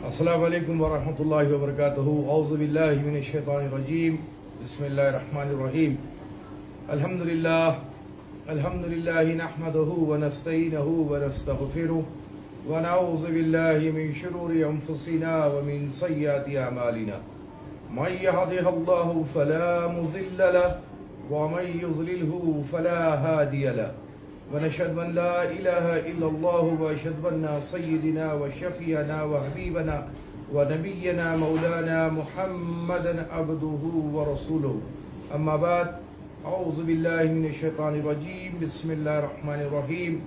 السلام علیکم ورحمۃ اللہ وبرکاتہ۔ اعوذ باللہ من الشیطان الرجیم، بسم اللہ الرحمن الرحیم۔ الحمدللہ نحمده ونستعینه ونستغفره ونعوذ باللہ من شرور انفسنا ومن سیئات اعمالنا، من يهده الله فلا مضل له ومن يضلله فلا هادي له، ونشهد ان لا اله الا الله واشهد ان سيدنا وشفيعنا وحبيبنا ونبينا مولانا محمدا عبده ورسوله، اما بعد، اعوذ بالله من الشيطان الرجيم، بسم الله الرحمن الرحيم۔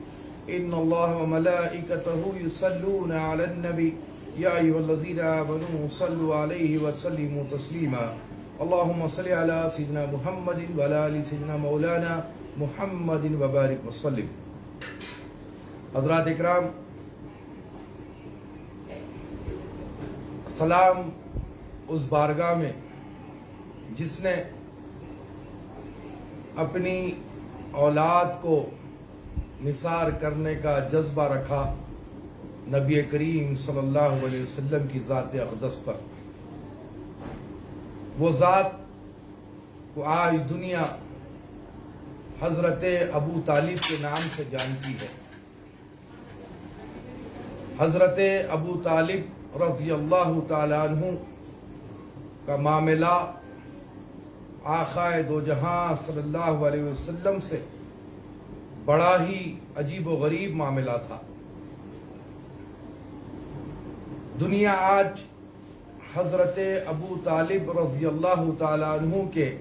ان الله وملائكته يصلون على النبي يا ايها الذين امنوا صلوا عليه وسلموا تسليما، اللهم صل على سيدنا محمد وعلى ال سيدنا مولانا محمد وبارک وسلم۔ حضرات اکرام، سلام اس بارگاہ میں جس نے اپنی اولاد کو نثار کرنے کا جذبہ رکھا نبی کریم صلی اللہ علیہ وسلم کی ذات اقدس پر۔ وہ ذات کو آج دنیا حضرت ابو طالب کے نام سے جانتی ہے۔ حضرت ابو طالب رضی اللہ تعالیٰ عنہ کا معاملہ آقا دو جہاں صلی اللہ علیہ وسلم سے بڑا ہی عجیب و غریب معاملہ تھا۔ دنیا آج حضرت ابو طالب رضی اللہ تعالیٰ عنہ کے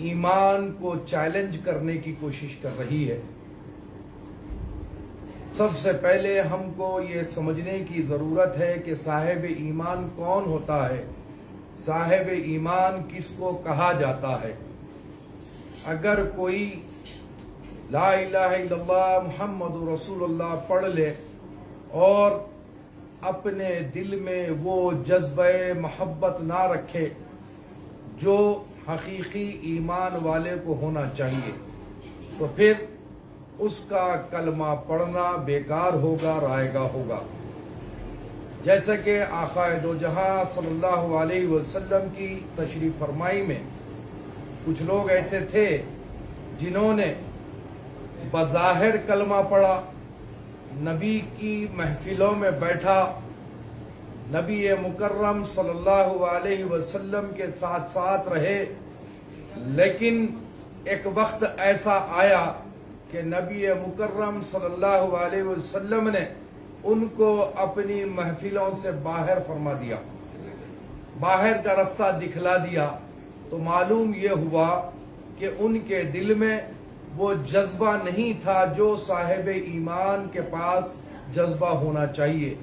ایمان کو چیلنج کرنے کی کوشش کر رہی ہے۔ سب سے پہلے ہم کو یہ سمجھنے کی ضرورت ہے کہ صاحب ایمان کون ہوتا ہے، صاحب ایمان کس کو کہا جاتا ہے۔ اگر کوئی لا الہ الا اللہ محمد رسول اللہ پڑھ لے اور اپنے دل میں وہ جذبہ محبت نہ رکھے جو حقیقی ایمان والے کو ہونا چاہیے، تو پھر اس کا کلمہ پڑھنا بیکار ہوگا، رائگاں ہوگا۔ جیسا کہ آقا دو جہاں صلی اللہ علیہ وسلم کی تشریف فرمائی میں کچھ لوگ ایسے تھے جنہوں نے بظاہر کلمہ پڑھا، نبی کی محفلوں میں بیٹھا، نبی مکرم صلی اللہ علیہ وسلم کے ساتھ ساتھ رہے، لیکن ایک وقت ایسا آیا کہ نبی مکرم صلی اللہ علیہ وسلم نے ان کو اپنی محفلوں سے باہر فرما دیا، باہر کا رستہ دکھلا دیا، تو معلوم یہ ہوا کہ ان کے دل میں وہ جذبہ نہیں تھا جو صاحب ایمان کے پاس جذبہ ہونا چاہیے،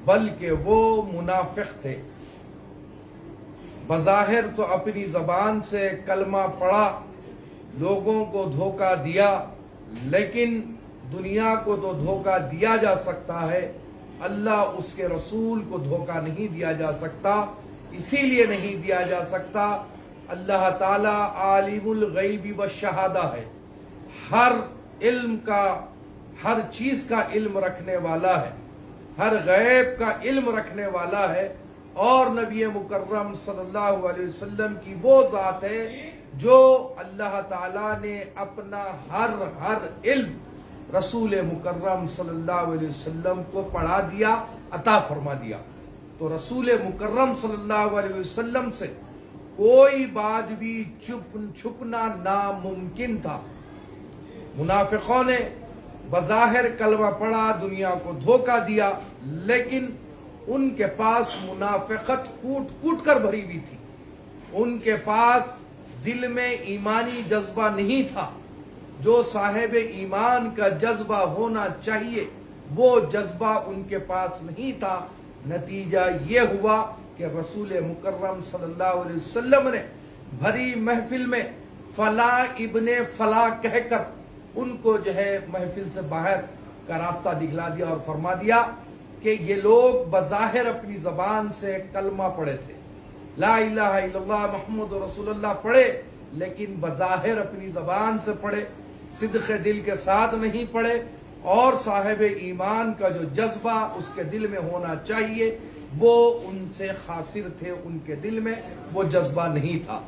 بلکہ وہ منافق تھے۔ بظاہر تو اپنی زبان سے کلمہ پڑھا، لوگوں کو دھوکہ دیا، لیکن دنیا کو تو دھوکہ دیا جا سکتا ہے، اللہ اس کے رسول کو دھوکہ نہیں دیا جا سکتا۔ اسی لیے نہیں دیا جا سکتا، اللہ تعالیٰ عالم الغیب والشہادہ ہے، ہر علم کا، ہر چیز کا علم رکھنے والا ہے، ہر غیب کا علم رکھنے والا ہے، اور نبی مکرم صلی اللہ علیہ وسلم کی وہ ذات ہے جو اللہ تعالیٰ نے اپنا ہر علم رسول مکرم صلی اللہ علیہ وسلم کو پڑھا دیا، عطا فرما دیا۔ تو رسول مکرم صلی اللہ علیہ وسلم سے کوئی بات بھی چھپنا ناممکن تھا۔ منافقوں نے بظاہر کلمہ پڑھا، دنیا کو دھوکہ دیا، لیکن ان کے پاس منافقت کوٹ کوٹ کر بھری ہوئی تھی، ان کے پاس دل میں ایمانی جذبہ نہیں تھا، جو صاحب ایمان کا جذبہ ہونا چاہیے وہ جذبہ ان کے پاس نہیں تھا۔ نتیجہ یہ ہوا کہ رسول مکرم صلی اللہ علیہ وسلم نے بھری محفل میں فلاں ابن فلاں کہہ کر ان کو جو ہے محفل سے باہر کا راستہ دکھلا دیا اور فرما دیا کہ یہ لوگ بظاہر اپنی زبان سے کلمہ پڑھے تھے، لا الہ الا اللہ محمد رسول اللہ پڑھے، لیکن بظاہر اپنی زبان سے پڑھے، صدق دل کے ساتھ نہیں پڑھے، اور صاحب ایمان کا جو جذبہ اس کے دل میں ہونا چاہیے وہ ان سے خاسر تھے، ان کے دل میں وہ جذبہ نہیں تھا۔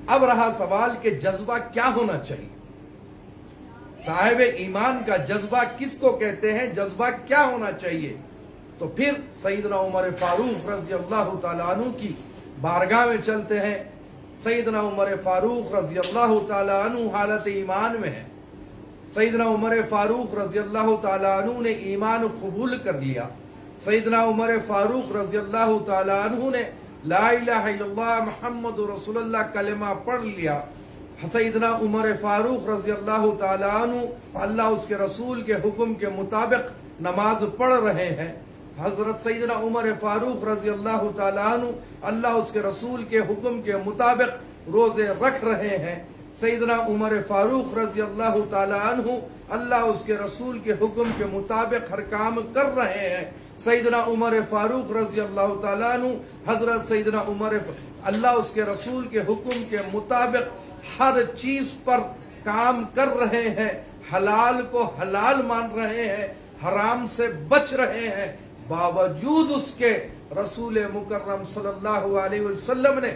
اب رہا سوال کہ جذبہ کیا ہونا چاہیے، صاحب ایمان کا جذبہ کس کو کہتے ہیں، جذبہ کیا ہونا چاہیے؟ تو پھر سیدنا عمر فاروق رضی اللہ تعالیٰ عنہ کی بارگاہ میں چلتے ہیں۔ سیدنا عمر فاروق رضی اللہ تعالیٰ عنہ حالت ایمان میں ہے۔ سیدنا عمر فاروق رضی اللہ تعالیٰ عنہ نے ایمان قبول کر لیا۔ سیدنا عمر فاروق رضی اللہ تعالیٰ عنہ نے لا الہ الا اللہ محمد رسول اللہ کلمہ پڑھ لیا۔ سیدنا عمر فاروق رضی اللہ تعالیٰ عنہ اللہ اس کے رسول کے حکم کے مطابق نماز پڑھ رہے ہیں۔ حضرت سیدنا عمر فاروق رضی اللہ تعالیٰ عنہ اللہ اس کے رسول کے حکم کے مطابق روزے رکھ رہے ہیں۔ سیدنا عمر فاروق رضی اللہ تعالیٰ عنہ اللہ اس کے رسول کے حکم کے مطابق ہر کام کر رہے ہیں۔ سیدنا عمر فاروق رضی اللہ تعالیٰ عنہ حضرت سیدنا عمر اللہ اس کے رسول کے حکم کے مطابق ہر چیز پر کام کر رہے ہیں، حلال کو حلال مان رہے ہیں، حرام سے بچ رہے ہیں۔ باوجود اس کے رسول مکرم صلی اللہ علیہ وسلم نے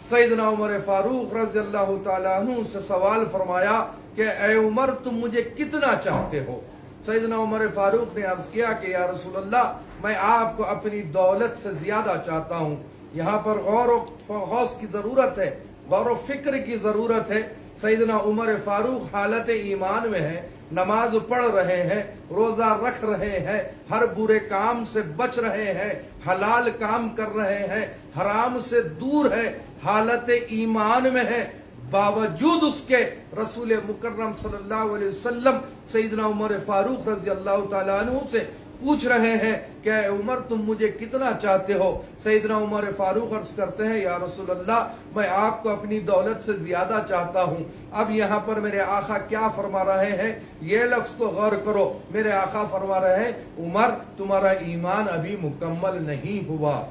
سیدنا عمر فاروق رضی اللہ تعالیٰ عنہ سے سوال فرمایا کہ اے عمر تم مجھے کتنا چاہتے ہو؟ سیدنا عمر فاروق نے عرض کیا کہ یا رسول اللہ میں آپ کو اپنی دولت سے زیادہ چاہتا ہوں۔ یہاں پر غور و خوض کی ضرورت ہے، غور و فکر کی ضرورت ہے۔ سیدنا عمر فاروق حالت ایمان میں ہے، نماز پڑھ رہے ہیں، روزہ رکھ رہے ہیں، ہر برے کام سے بچ رہے ہیں، حلال کام کر رہے ہیں، حرام سے دور ہے، حالت ایمان میں ہے۔ باوجود اس کے رسول مکرم صلی اللہ علیہ وسلم سیدنا عمر فاروق رضی اللہ تعالیٰ عنہ سے پوچھ رہے ہیں کہ اے عمر تم مجھے کتنا چاہتے ہو؟ سیدنا عمر فاروق عرض کرتے ہیں یا رسول اللہ میں آپ کو اپنی دولت سے زیادہ چاہتا ہوں۔ اب یہاں پر میرے آقا کیا فرما رہے ہیں، یہ لفظ کو غور کرو۔ میرے آقا فرما رہے ہیں عمر تمہارا ایمان ابھی مکمل نہیں ہوا،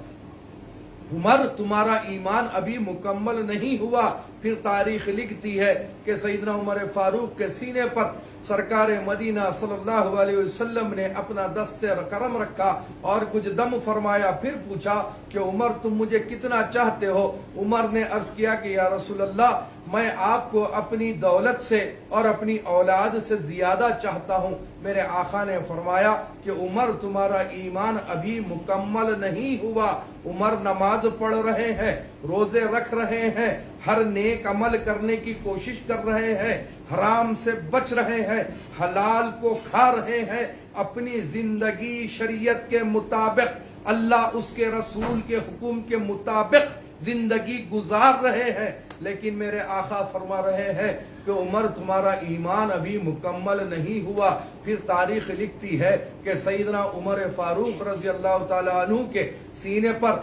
عمر تمہارا ایمان ابھی مکمل نہیں ہوا۔ پھر تاریخ لکھتی ہے کہ سیدنا عمر فاروق کے سینے پر سرکار مدینہ صلی اللہ علیہ وسلم نے اپنا دست کرم رکھا اور کچھ دم فرمایا، پھر پوچھا کہ عمر تم مجھے کتنا چاہتے ہو؟ عمر نے عرض کیا کہ یا رسول اللہ میں آپ کو اپنی دولت سے اور اپنی اولاد سے زیادہ چاہتا ہوں۔ میرے آقا نے فرمایا کہ عمر تمہارا ایمان ابھی مکمل نہیں ہوا۔ عمر نماز پڑھ رہے ہیں، روزے رکھ رہے ہیں، ہر نیک عمل کرنے کی کوشش کر رہے ہیں، حرام سے بچ رہے ہیں، حلال کو کھا رہے ہیں، اپنی زندگی شریعت کے مطابق اللہ اس کے رسول کے حکم کے مطابق زندگی گزار رہے ہیں۔ لیکن میرے آقا فرما رہے ہیں کہ عمر تمہارا ایمان ابھی مکمل نہیں ہوا۔ پھر تاریخ لکھتی ہے کہ سیدنا عمر فاروق رضی اللہ تعالیٰ عنہ کے سینے پر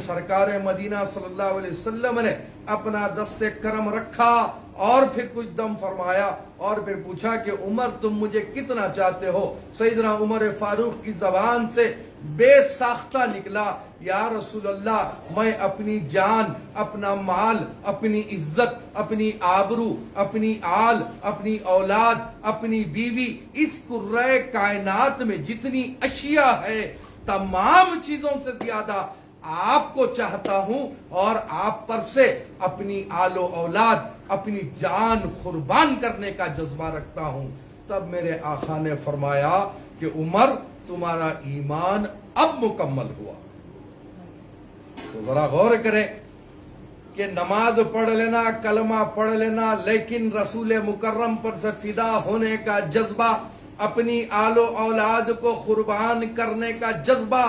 سرکار مدینہ صلی اللہ علیہ وسلم نے اپنا دست کرم رکھا اور پھر کچھ دم فرمایا اور پھر پوچھا کہ عمر تم مجھے کتنا چاہتے ہو؟ سیدنا عمر فاروق کی زبان سے بے ساختہ نکلا یا رسول اللہ میں اپنی جان، اپنا مال، اپنی عزت، اپنی آبرو، اپنی آل، اپنی اولاد، اپنی بیوی، اس کرۂ کائنات میں جتنی اشیاء ہے تمام چیزوں سے زیادہ آپ کو چاہتا ہوں اور آپ پر سے اپنی آل و اولاد، اپنی جان قربان کرنے کا جذبہ رکھتا ہوں۔ تب میرے آقا نے فرمایا کہ عمر تمہارا ایمان اب مکمل ہوا۔ تو ذرا غور کریں کہ نماز پڑھ لینا، کلمہ پڑھ لینا، لیکن رسول مکرم پر سے فدا ہونے کا جذبہ، اپنی آل و اولاد کو قربان کرنے کا جذبہ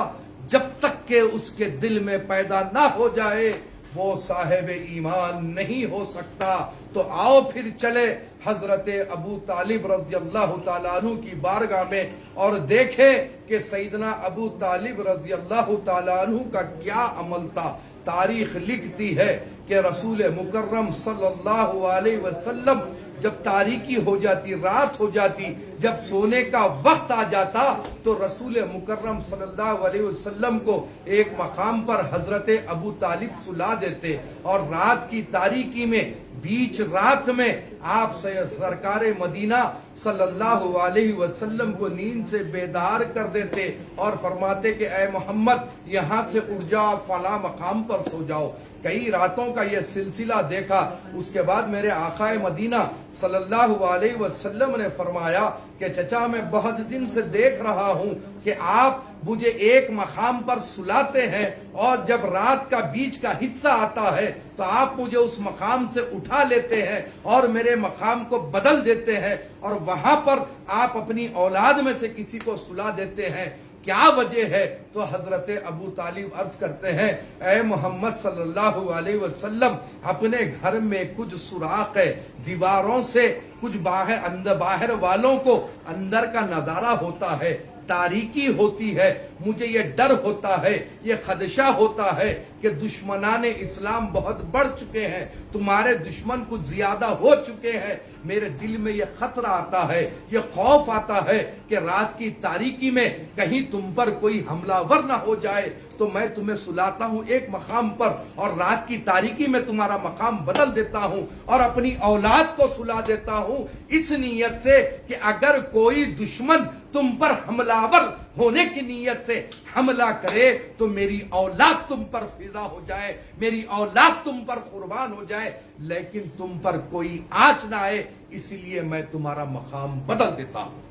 جب تک کہ اس کے دل میں پیدا نہ ہو جائے وہ صاحب ایمان نہیں ہو سکتا۔ تو آؤ پھر چلے حضرت ابو طالب رضی اللہ تعالیٰ عنہ کی بارگاہ میں اور دیکھیں کہ سیدنا ابو طالب رضی اللہ تعالیٰ عنہ کا کیا عمل تھا۔ تاریخ لکھتی ہے کہ رسول مکرم صلی اللہ علیہ وسلم جب تاریکی ہو جاتی، رات ہو جاتی، جب سونے کا وقت آ جاتا تو رسول مکرم صلی اللہ علیہ وسلم کو ایک مقام پر حضرت ابو طالب سلا دیتے اور رات کی تاریکی میں بیچ رات میں آپ سرکار مدینہ صلی اللہ علیہ وسلم کو نیند سے بیدار کر دیتے اور فرماتے کہ اے محمد یہاں سے اٹھ جاؤ، فلاں مقام پر سو جاؤ۔ کئی راتوں کا یہ سلسلہ دیکھا، اس کے بعد میرے آقا مدینہ صلی اللہ علیہ وسلم نے فرمایا کہ چچا میں بہت دن سے دیکھ رہا ہوں کہ آپ مجھے ایک مقام پر سلاتے ہیں اور جب رات کا بیچ کا حصہ آتا ہے تو آپ مجھے اس مقام سے اٹھا لیتے ہیں اور میرے مقام کو بدل دیتے ہیں اور وہاں پر آپ اپنی اولاد میں سے کسی کو سلا دیتے ہیں، کیا وجہ ہے؟ تو حضرت ابو طالب عرض کرتے ہیں اے محمد صلی اللہ علیہ وسلم، اپنے گھر میں کچھ سوراخ ہے، دیواروں سے کچھ باہر والوں کو اندر کا نظارہ ہوتا ہے، تاریکی ہوتی ہے، مجھے یہ ڈر ہوتا ہے، یہ خدشہ ہوتا ہے کہ دشمنان اسلام بہت بڑھ چکے ہیں، تمہارے دشمن کچھ زیادہ ہو چکے ہیں، میرے دل میں یہ خطرہ آتا ہے، یہ خوف آتا ہے کہ رات کی تاریکی میں کہیں تم پر کوئی حملہ ور نہ ہو جائے، تو میں تمہیں سلاتا ہوں ایک مقام پر اور رات کی تاریکی میں تمہارا مقام بدل دیتا ہوں اور اپنی اولاد کو سلا دیتا ہوں، اس نیت سے کہ اگر کوئی دشمن تم پر حملہ ور ہونے کی نیت سے حملہ کرے تو میری اولاد تم پر فدا ہو جائے، میری اولاد تم پر قربان ہو جائے، لیکن تم پر کوئی آنچ نہ آئے، اسی لیے میں تمہارا مقام بدل دیتا ہوں۔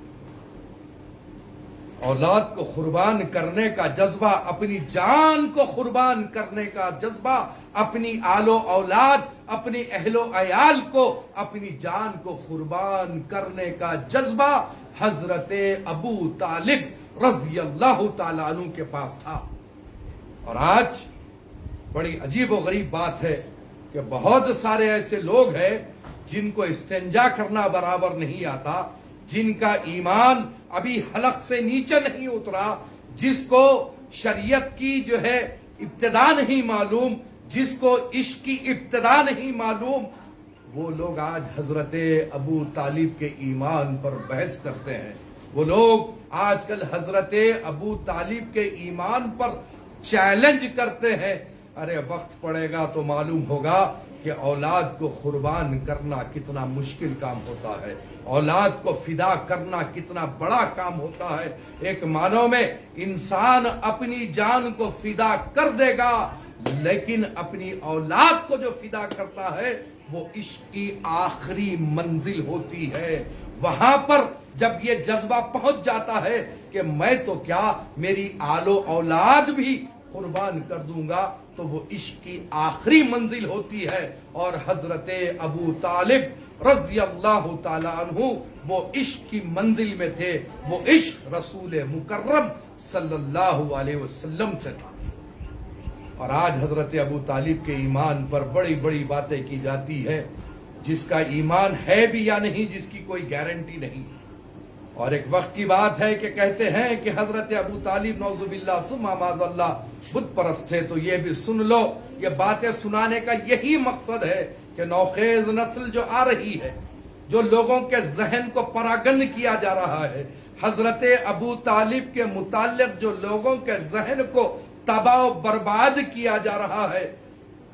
اولاد کو قربان کرنے کا جذبہ، اپنی جان کو قربان کرنے کا جذبہ، اپنی آل و اولاد، اپنی اہل و عیال کو، اپنی جان کو قربان کرنے کا جذبہ حضرت ابو طالب رضی اللہ تعالیٰ عنہ کے پاس تھا۔ اور آج بڑی عجیب و غریب بات ہے کہ بہت سارے ایسے لوگ ہیں جن کو استنجا کرنا برابر نہیں آتا، جن کا ایمان ابھی حلق سے نیچے نہیں اترا، جس کو شریعت کی جو ہے ابتدا نہیں معلوم، جس کو عشق کی ابتدا نہیں معلوم، وہ لوگ آج حضرت ابو طالب کے ایمان پر بحث کرتے ہیں۔ وہ لوگ آج کل حضرت ابو طالب کے ایمان پر چیلنج کرتے ہیں۔ ارے وقت پڑے گا تو معلوم ہوگا کہ اولاد کو قربان کرنا کتنا مشکل کام ہوتا ہے، اولاد کو فدا کرنا کتنا بڑا کام ہوتا ہے۔ ایک معنوں میں انسان اپنی جان کو فدا کر دے گا، لیکن اپنی اولاد کو جو فدا کرتا ہے وہ عشق کی آخری منزل ہوتی ہے۔ وہاں پر جب یہ جذبہ پہنچ جاتا ہے کہ میں تو کیا میری آل و اولاد بھی قربان کر دوں گا، تو وہ عشق کی آخری منزل ہوتی ہے۔ اور حضرت ابو طالب رضی اللہ تعالی عنہ وہ عشق کی منزل میں تھے، وہ عشق رسول مکرم صلی اللہ علیہ وسلم سے تھا۔ اور آج حضرت ابو طالب کے ایمان پر بڑی بڑی باتیں کی جاتی ہے، جس کا ایمان ہے بھی یا نہیں جس کی کوئی گارنٹی نہیں۔ اور ایک وقت کی بات ہے کہ کہتے ہیں کہ حضرت ابو طالب نعوذ باللہ ثم معاذ اللہ بت پرست تھے، تو یہ بھی سن لو، یہ باتیں سنانے کا یہی مقصد ہے کہ نوخیز نسل جو آ رہی ہے، جو لوگوں کے ذہن کو پراگند کیا جا رہا ہے، حضرت ابو طالب کے متعلق جو لوگوں کے ذہن کو تباہ و برباد کیا جا رہا ہے،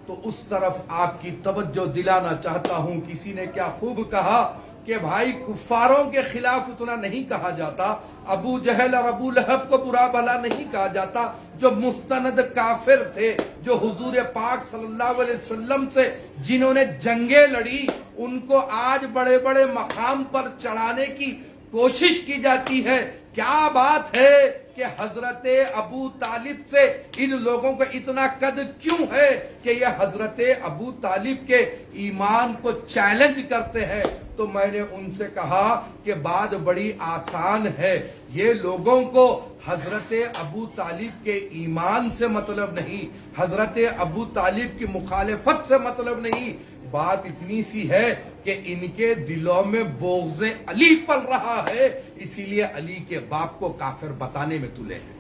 تو اس طرف آپ کی توجہ دلانا چاہتا ہوں۔ کسی نے کیا خوب کہا کہ بھائی کفاروں کے خلاف اتنا نہیں کہا جاتا، ابو جہل اور ابو لہب کو برا بھلا نہیں کہا جاتا، جو مستند کافر تھے، جو حضور پاک صلی اللہ علیہ وسلم سے جنہوں نے جنگیں لڑی، ان کو آج بڑے بڑے مقام پر چڑھانے کی کوشش کی جاتی ہے۔ کیا بات ہے کہ حضرت ابو طالب سے ان لوگوں کو اتنا قد کیوں ہے کہ یہ حضرت ابو طالب کے ایمان کو چیلنج کرتے ہیں؟ تو میں نے ان سے کہا کہ بات بڑی آسان ہے، یہ لوگوں کو حضرت ابو طالب کے ایمان سے مطلب نہیں، حضرت ابو طالب کی مخالفت سے مطلب نہیں، بات اتنی سی ہے کہ ان کے دلوں میں بغض علی پل رہا ہے، اسی لیے علی کے باپ کو کافر بتانے میں تلے ہیں۔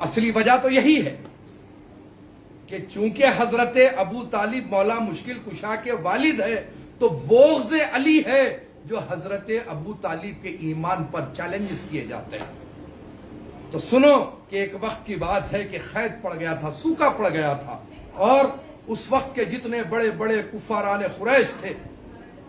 اصلی وجہ تو یہی ہے کہ چونکہ حضرت ابو طالب مولا مشکل کشا کے والد ہے، تو بغض علی ہے، جو حضرت ابو طالب کے ایمان پر چیلنجز کیے جاتے ہیں۔ تو سنو کہ ایک وقت کی بات ہے کہ قحط پڑ گیا تھا، سوکھا پڑ گیا تھا، اور اس وقت کے جتنے بڑے بڑے کفاران قریش تھے،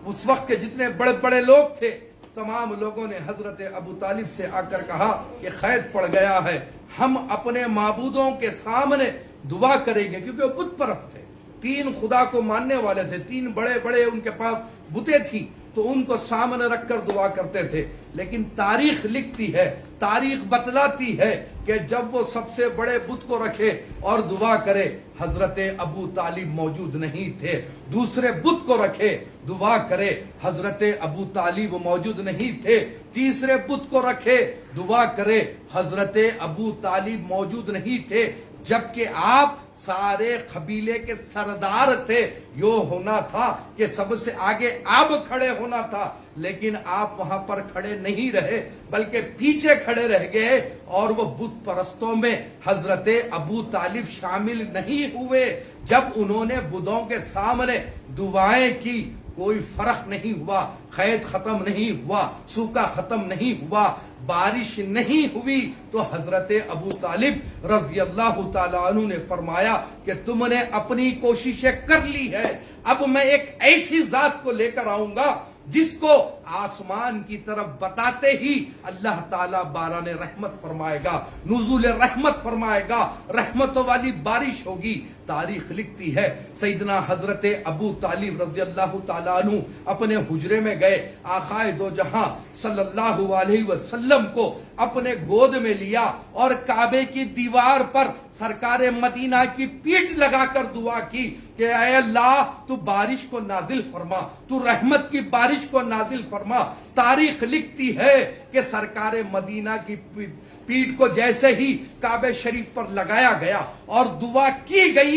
اس وقت کے جتنے بڑے بڑے لوگ تھے، تمام لوگوں نے حضرت ابو طالب سے آ کر کہا کہ قحط پڑ گیا ہے، ہم اپنے معبودوں کے سامنے دعا کریں گے، کیونکہ وہ بت پرست تھے، 3 خدا کو ماننے والے تھے، 3 بڑے بڑے ان کے پاس بتیں تھی، تو ان کو سامنے رکھ کر دعا کرتے تھے۔ لیکن تاریخ لکھتی ہے، تاریخ بتلاتی ہے کہ جب وہ سب سے بڑے بت کو رکھے اور دعا کرے، حضرت ابو طالب موجود نہیں تھے۔ دوسرے بت کو رکھے، دعا کرے، حضرت ابو طالب موجود نہیں تھے۔ تیسرے بت کو رکھے، دعا کرے، حضرت ابو طالب موجود نہیں تھے، جبکہ آپ سارے قبیلے کے سردار تھے۔ یہ ہونا تھا کہ سب سے آگے آپ کھڑے ہونا تھا، لیکن آپ وہاں پر کھڑے نہیں رہے بلکہ پیچھے کھڑے رہ گئے، اور وہ بت پرستوں میں حضرت ابو طالب شامل نہیں ہوئے۔ جب انہوں نے بتوں کے سامنے دعائیں کی، کوئی فرق نہیں ہوا، قحط ختم نہیں ہوا، سوکھا ختم نہیں ہوا، بارش نہیں ہوئی، تو حضرت ابو طالب رضی اللہ تعالیٰ عنہ نے فرمایا کہ تم نے اپنی کوششیں کر لی ہے، اب میں ایک ایسی ذات کو لے کر آؤں گا جس کو آسمان کی طرف بتاتے ہی اللہ تعالیٰ باران رحمت فرمائے گا، نزول رحمت فرمائے گا، رحمتوں والی بارش ہوگی۔ تاریخ لکھتی ہے سیدنا حضرت ابو طالب رضی اللہ تعالیٰ عنہ اپنے حجرے میں گئے، آقائے دو جہاں صلی اللہ علیہ وسلم کو اپنے گود میں لیا اور کعبے کی دیوار پر سرکار مدینہ کی پیٹھ لگا کر دعا کی کہ اے اللہ تو بارش کو نازل فرما، تو رحمت کی بارش کو نازل فرما۔ تاریخ لکھتی ہے کہ سرکار مدینہ کی پیٹھ کو جیسے ہی کعبہ شریف پر لگایا گیا اور دعا کی گئی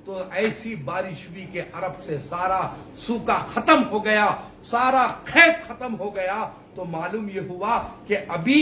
تو ایسی بارش ہوئی کہ عرب سے سارا سوکھا ختم ہو گیا، سارا قحط ختم ہو گیا۔ تو معلوم یہ ہوا کہ ابھی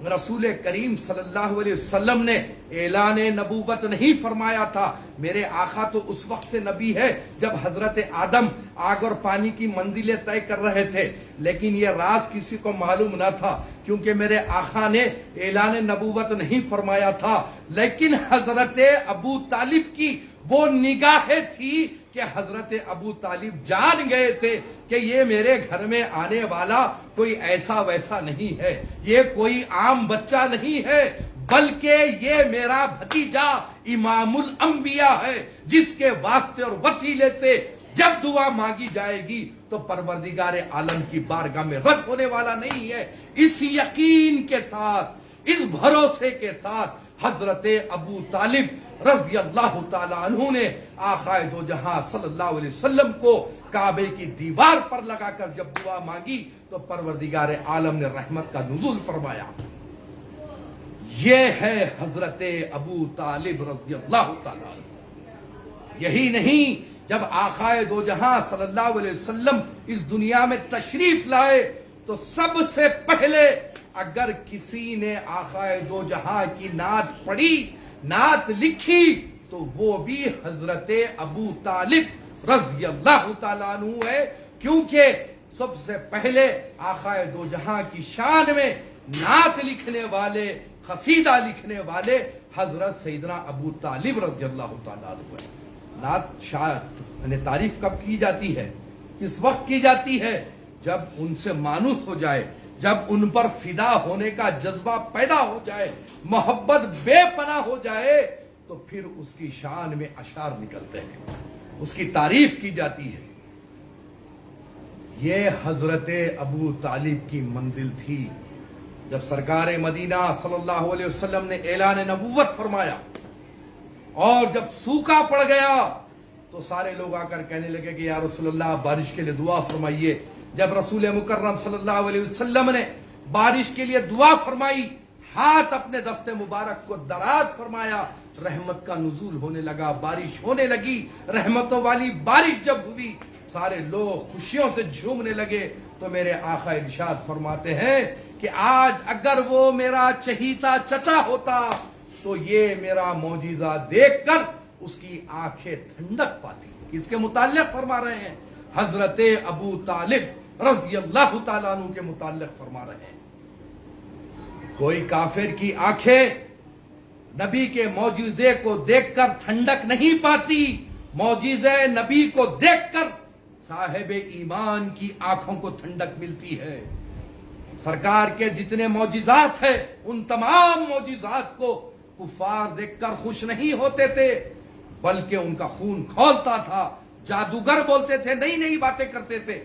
رسول کریم صلی اللہ علیہ وسلم نے اعلان نبوت نہیں فرمایا تھا۔ میرے آقا تو اس وقت سے نبی ہے جب حضرت آدم آگ اور پانی کی منزلیں طے کر رہے تھے، لیکن یہ راز کسی کو معلوم نہ تھا کیونکہ میرے آقا نے اعلان نبوت نہیں فرمایا تھا۔ لیکن حضرت ابو طالب کی وہ نگاہیں تھی کہ حضرت ابو طالب جان گئے تھے کہ یہ میرے گھر میں آنے والا کوئی ایسا ویسا نہیں ہے، یہ کوئی عام بچہ نہیں ہے، بلکہ یہ میرا بھتیجا امام الانبیاء ہے، جس کے واسطے اور وسیلے سے جب دعا مانگی جائے گی تو پروردگار عالم کی بارگاہ میں رد ہونے والا نہیں ہے۔ اس یقین کے ساتھ، اس بھروسے کے ساتھ حضرت ابو طالب رضی اللہ تعالیٰ عنہ نے آقا دو جہاں صلی اللہ علیہ وسلم کو کعبے کی دیوار پر لگا کر جب دعا مانگی تو پروردگار عالم نے رحمت کا نزول فرمایا۔ یہ ہے حضرت ابو طالب رضی اللہ تعالیٰ عنہ۔ یہی نہیں، جب آقا دو جہاں صلی اللہ علیہ وسلم اس دنیا میں تشریف لائے تو سب سے پہلے اگر کسی نے آقا دو جہاں کی نعت پڑھی، نعت لکھی، تو وہ بھی حضرت ابو طالب رضی اللہ تعالیٰ عنہ ہے، کیونکہ سب سے پہلے آقا دو جہاں کی شان میں نعت لکھنے والے، قصیدہ لکھنے والے حضرت سیدنا ابو طالب رضی اللہ تعالیٰ عنہ ہے۔ نعت شاید تعریف کب کی جاتی ہے؟ کس وقت کی جاتی ہے؟ جب ان سے مانوس ہو جائے، جب ان پر فدا ہونے کا جذبہ پیدا ہو جائے، محبت بے پناہ ہو جائے، تو پھر اس کی شان میں اشعار نکلتے ہیں، اس کی تعریف کی جاتی ہے۔ یہ حضرت ابو طالب کی منزل تھی جب سرکار مدینہ صلی اللہ علیہ وسلم نے اعلان نبوت فرمایا اور جب سوکھا پڑ گیا تو سارے لوگ آ کر کہنے لگے کہ یا رسول اللہ بارش کے لیے دعا فرمائیے۔ جب رسول مکرم صلی اللہ علیہ وسلم نے بارش کے لیے دعا فرمائی، ہاتھ اپنے دست مبارک کو دراز فرمایا، رحمت کا نزول ہونے لگا، بارش ہونے لگی۔ رحمتوں والی بارش جب ہوئی، سارے لوگ خوشیوں سے جھومنے لگے۔ تو میرے آقا ارشاد فرماتے ہیں کہ آج اگر وہ میرا چہیتا چچا ہوتا تو یہ میرا معجزہ دیکھ کر اس کی آنکھیں ٹھنڈک پاتی۔ اس کے متعلق فرما رہے ہیں حضرت ابو طالب رضی اللہ تعالیٰ عنہ کے متعلق فرما رہے ہیں، کوئی کافر کی آنکھیں نبی کے معجزے کو دیکھ کر ٹھنڈک نہیں پاتی، معجزے نبی کو دیکھ کر صاحب ایمان کی آنکھوں کو ٹھنڈک ملتی ہے۔ سرکار کے جتنے معجزات ہیں ان تمام معجزات کو کفار دیکھ کر خوش نہیں ہوتے تھے، بلکہ ان کا خون کھولتا تھا، جادوگر بولتے تھے، نئی نئی باتیں کرتے تھے۔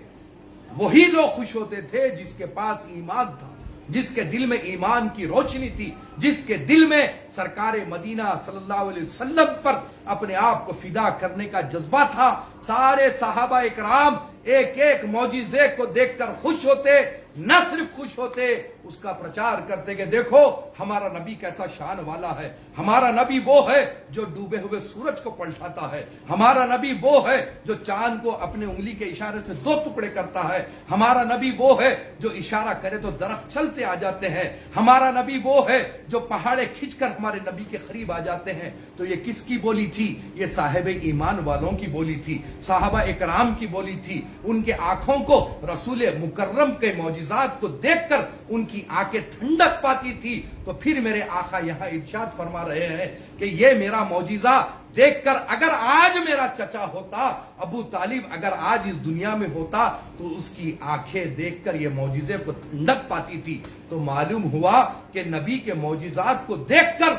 وہی لوگ خوش ہوتے تھے جس کے پاس ایمان تھا، جس کے دل میں ایمان کی روشنی تھی، جس کے دل میں سرکار مدینہ صلی اللہ علیہ وسلم پر اپنے آپ کو فدا کرنے کا جذبہ تھا۔ سارے صحابہ اکرام ایک ایک معجزے کو دیکھ کر خوش ہوتے، نہ صرف خوش ہوتے، اس کا پرچار کرتے کہ دیکھو ہمارا نبی کیسا شان والا ہے، ہمارا نبی وہ ہے جو ڈوبے ہوئے سورج کو پلٹاتا ہے، ہمارا نبی وہ ہے جو چاند کو اپنے انگلی کے اشارے سے 2 ٹکڑے کرتا ہے، ہمارا نبی وہ ہے جو اشارہ کرے تو درخت چلتے آ جاتے ہیں، ہمارا نبی وہ ہے جو پہاڑے کھنچ کر ہمارے نبی کے قریب آ جاتے ہیں۔ تو یہ کس کی بولی تھی؟ یہ صاحب ایمان والوں کی بولی تھی، صحابہ اکرام کی بولی تھی۔ ان کے آنکھوں کو رسول مکرم کے معجزات کو دیکھ کر ان کی آنکھیں ٹھنڈک پاتی تھی۔ تو پھر میرے آقا یہاں ارشاد فرما رہے ہیں کہ یہ میرا معجزہ دیکھ کر اگر آج میرا چچا ہوتا، ابو طالب اگر آج اس دنیا میں ہوتا تو اس کی آنکھیں دیکھ کر یہ معجزے کو ٹھنڈک پاتی تھی۔ تو معلوم ہوا کہ نبی کے معجزات کو دیکھ کر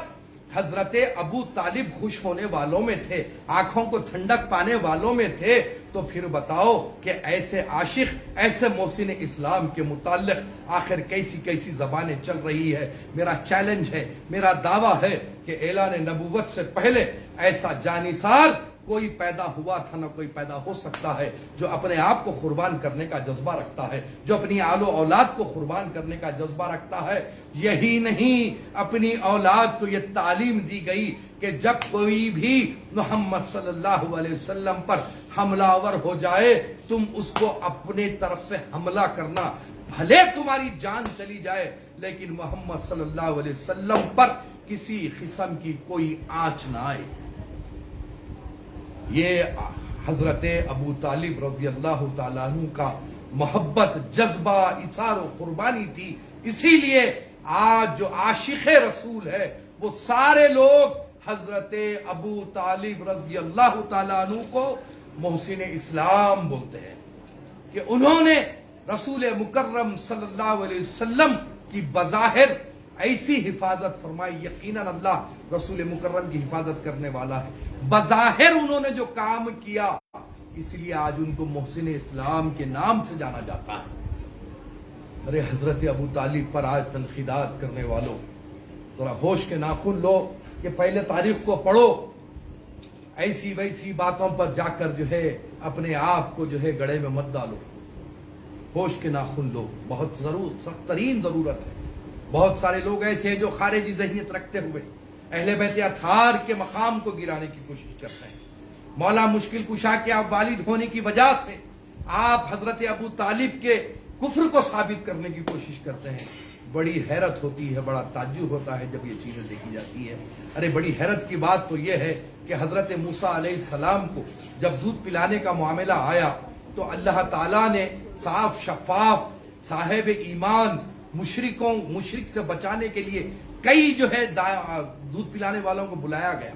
حضرت ابو طالب خوش ہونے والوں میں تھے، آنکھوں کو ٹھنڈک پانے والوں میں تھے۔ تو پھر بتاؤ کہ ایسے عاشق، ایسے محسن اسلام کے متعلق آخر کیسی کیسی زبانیں چل رہی ہے۔ میرا چیلنج ہے، میرا دعویٰ ہے کہ اعلان نبوت سے پہلے ایسا جانثار کوئی پیدا ہوا تھا نہ کوئی پیدا ہو سکتا ہے جو اپنے آپ کو قربان کرنے کا جذبہ رکھتا ہے، جو اپنی آل و اولاد کو قربان کرنے کا جذبہ رکھتا ہے۔ یہی نہیں، اپنی اولاد کو یہ تعلیم دی گئی کہ جب کوئی بھی محمد صلی اللہ علیہ وسلم پر حملہ آور ہو جائے تم اس کو اپنے طرف سے حملہ کرنا، بھلے تمہاری جان چلی جائے لیکن محمد صلی اللہ علیہ وسلم پر کسی قسم کی کوئی آنچ نہ آئے۔ یہ حضرت ابو طالب رضی اللہ تعالیٰ عنہ کا محبت، جذبہ، اثار و قربانی تھی۔ اسی لیے آج جو عاشق رسول ہے وہ سارے لوگ حضرت ابو طالب رضی اللہ تعالیٰ عنہ کو محسن اسلام بولتے ہیں کہ انہوں نے رسول مکرم صلی اللہ علیہ وسلم کی بظاہر ایسی حفاظت فرمائی۔ یقیناً اللہ رسول مکرم کی حفاظت کرنے والا ہے۔ بظاہر انہوں نے جو کام کیا، اس لیے آج ان کو محسن اسلام کے نام سے جانا جاتا ہے۔ ارے حضرت ابو طالب پر آج تنقیدات کرنے والوں، ذرا ہوش کے ناخن لو کہ پہلے تاریخ کو پڑھو، ایسی ویسی باتوں پر جا کر جو ہے اپنے آپ کو جو ہے گڑھے میں مت ڈالو۔ ہوش کے ناخن لو، بہت سخت ترین ضرورت ہے۔ بہت سارے لوگ ایسے ہیں جو خارجی ذہنیت رکھتے ہوئے اہل بیت اطہار کے مقام کو گرانے کی کوشش کرتے ہیں۔ مولا مشکل کشا کے آپ والد ہونے کی وجہ سے آپ حضرت ابو طالب کے کفر کو ثابت کرنے کی کوشش کرتے ہیں۔ بڑی حیرت ہوتی ہے، بڑا تعجب ہوتا ہے جب یہ چیزیں دیکھی جاتی ہے۔ ارے بڑی حیرت کی بات تو یہ ہے کہ حضرت موسیٰ علیہ السلام کو جب دودھ پلانے کا معاملہ آیا تو اللہ تعالیٰ نے صاف شفاف صاحب ایمان مشرک سے بچانے کے لیے کئی جو ہے دودھ پلانے والوں کو بلایا گیا۔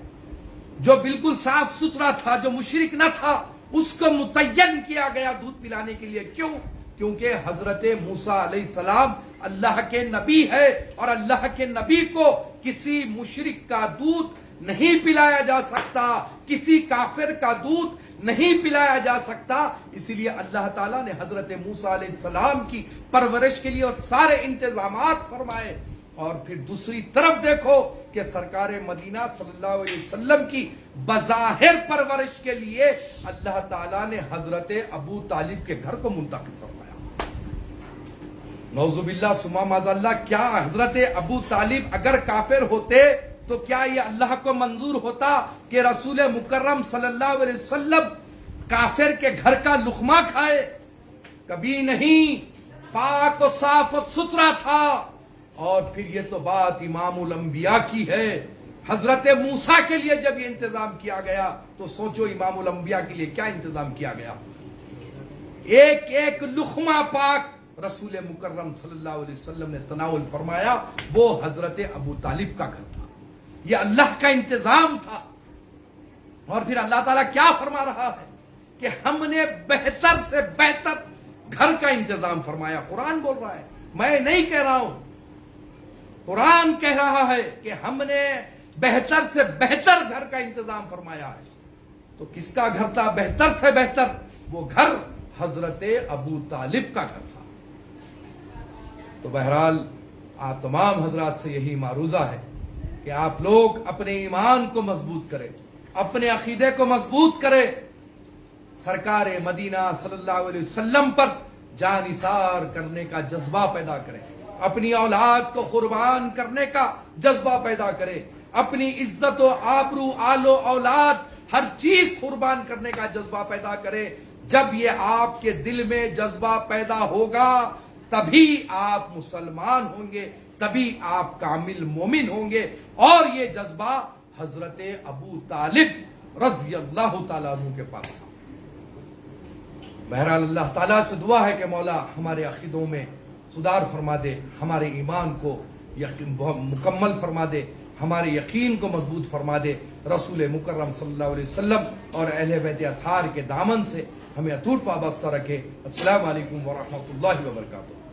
جو بالکل صاف ستھرا تھا، جو مشرک نہ تھا، اس کو متعین کیا گیا دودھ پلانے کے لیے۔ کیوں؟ کیونکہ حضرت موسیٰ علیہ السلام اللہ کے نبی ہے اور اللہ کے نبی کو کسی مشرک کا دودھ نہیں پلایا جا سکتا، کسی کافر کا دودھ نہیں پلایا جا سکتا۔ اسی لیے اللہ تعالیٰ نے حضرت موسیٰ علیہ السلام کی پرورش کے لیے سارے انتظامات فرمائے۔ اور پھر دوسری طرف دیکھو کہ سرکار مدینہ صلی اللہ علیہ وسلم کی بظاہر پرورش کے لیے اللہ تعالیٰ نے حضرت ابو طالب کے گھر کو منتخب فرمایا۔ نعوذ باللہ ثم معاذ اللہ، کیا حضرت ابو طالب اگر کافر ہوتے تو کیا یہ اللہ کو منظور ہوتا کہ رسول مکرم صلی اللہ علیہ وسلم کافر کے گھر کا لقمہ کھائے؟ کبھی نہیں، پاک و صاف و ستھرا تھا۔ اور پھر یہ تو بات امام الانبیاء کی ہے۔ حضرت موسیٰ کے لیے جب یہ انتظام کیا گیا تو سوچو امام الانبیاء کے لیے کیا انتظام کیا گیا۔ ایک ایک لقمہ پاک رسول مکرم صلی اللہ علیہ وسلم نے تناول فرمایا، وہ حضرت ابو طالب کا گھر تھا۔ یہ اللہ کا انتظام تھا۔ اور پھر اللہ تعالیٰ کیا فرما رہا ہے کہ ہم نے بہتر سے بہتر گھر کا انتظام فرمایا۔ قرآن بول رہا ہے، میں نہیں کہہ رہا ہوں، قرآن کہہ رہا ہے کہ ہم نے بہتر سے بہتر گھر کا انتظام فرمایا ہے۔ تو کس کا گھر تھا بہتر سے بہتر؟ وہ گھر حضرت ابو طالب کا گھر تھا۔ تو بہرحال آپ تمام حضرات سے یہی معروضہ ہے کہ آپ لوگ اپنے ایمان کو مضبوط کریں، اپنے عقیدے کو مضبوط کریں، سرکار مدینہ صلی اللہ علیہ وسلم پر جان نثار کرنے کا جذبہ پیدا کریں، اپنی اولاد کو قربان کرنے کا جذبہ پیدا کریں، اپنی عزت و آبرو آل و اولاد ہر چیز قربان کرنے کا جذبہ پیدا کریں۔ جب یہ آپ کے دل میں جذبہ پیدا ہوگا تبھی آپ مسلمان ہوں گے، تبھی آپ کامل مومن ہوں گے۔ اور یہ جذبہ حضرت ابو طالب رضی اللہ تعالیٰ عنہ کے پاس تھا۔ بہرحال اللہ تعالیٰ سے دعا ہے کہ مولا ہمارے عقیدوں میں سدھار فرما دے، ہمارے ایمان کو مکمل فرما دے، ہمارے یقین کو مضبوط فرما دے، رسول مکرم صلی اللہ علیہ وسلم اور اہل بیت اطہار کے دامن سے ہمیں اٹوٹ وابستہ رکھے۔ السلام علیکم ورحمۃ اللہ وبرکاتہ۔